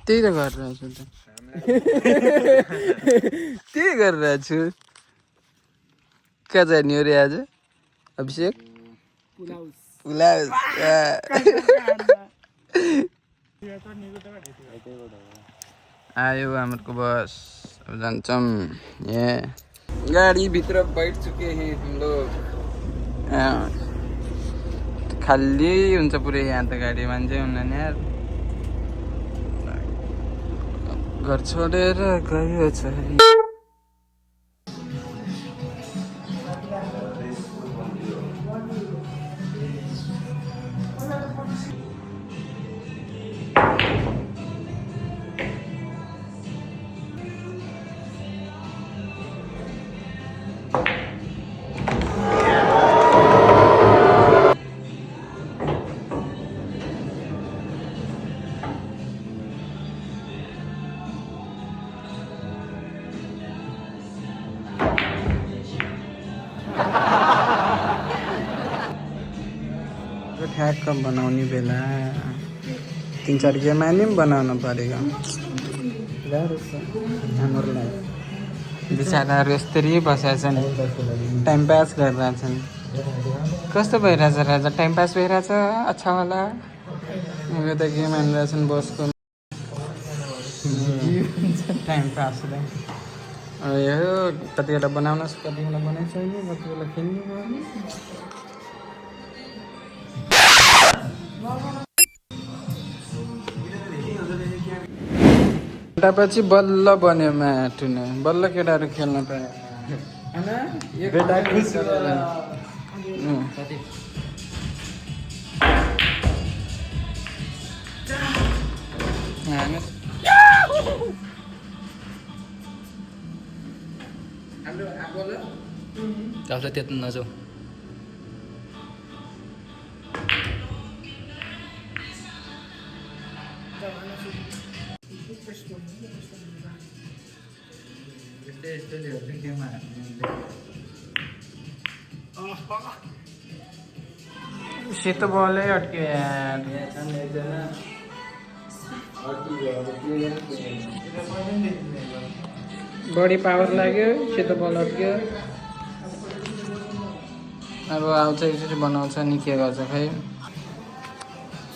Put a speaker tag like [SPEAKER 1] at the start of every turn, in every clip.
[SPEAKER 1] त्यही त गरिरहेको छु त त्यही गरिरहेको छु कहाँ जाने हो रे आज अभिषेक आयो हाम्रो बस अब जान्छौँ यहाँ गाडीभित्र बैठ चुके हैं हम लोग खाली हुन्छ पुरै यहाँ त गाडी मान्छे हुँदैन यार घर छोडेर गयो छोरी ठ्याक्क बनाउने बेला 3-4 गेमा नि बनाउनु परेको गाह्रो छ हाम्रो लागि बिचाराहरू यसरी बसेका छन् टाइम पास गरिरहेछन् कस्तो भइरहेछ राजा टाइम पास भइरहेछ अच्छा होला उयो त गेम हानिरहेछन् बसको टाइम पास यो कति बेला बनाउनुहोस् कति बेला बनाइ छैन कति बेला खेल्नु पछि बल्ल बन्यो माटुन बल्ल केटाहरू खेल्न पायो
[SPEAKER 2] आफूलाई त्यति नजाऊ
[SPEAKER 1] सेतो बलै अड्क्यो यार बढी पावर लाग्यो सेतो बल अड्क्यो अब आउँछ यसरी बनाउँछ नि के गर्छ खै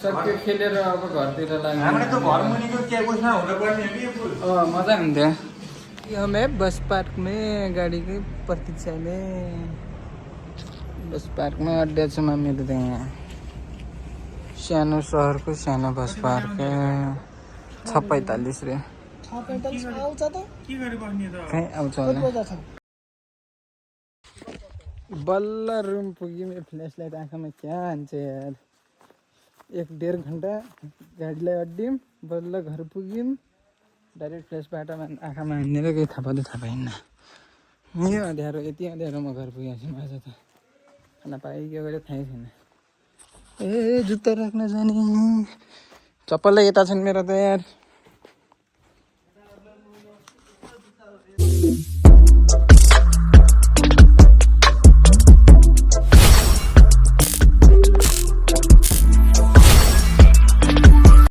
[SPEAKER 1] सक्यो खेलेर अब घरतिर लाग्यो मजा हुन्थ्यो हमें बस पार्क में गाड़ी की प्रतीक्षा में बस पार्क में अड्डा छ मेरो त यहाँ सानो सहरको सानो बस पार्क 6:45 रे
[SPEAKER 3] 6:45 आउँछ त के गरे बस्ने त
[SPEAKER 1] खै आउँछ होला बल्ल रुम पुग्यौँ फ्ल्यास लाइट आँखामा क्या हान्छ यार 1-1.5 घन्टा गाडीलाई अड्ड्यौँ बल्ल घर पुग्यौँ डाइरेक्ट फ्ल्यासबाट आँखामा हान्नेर केही थाहा पाइन्न यो अँध्यारो यति अँध्यारोमा घर पुगेको छु आज त खाना पाएँ के गर्यो थाहै छैन ए जुत्ता राख्न जाने चप्पलै यता छन् मेरो त यार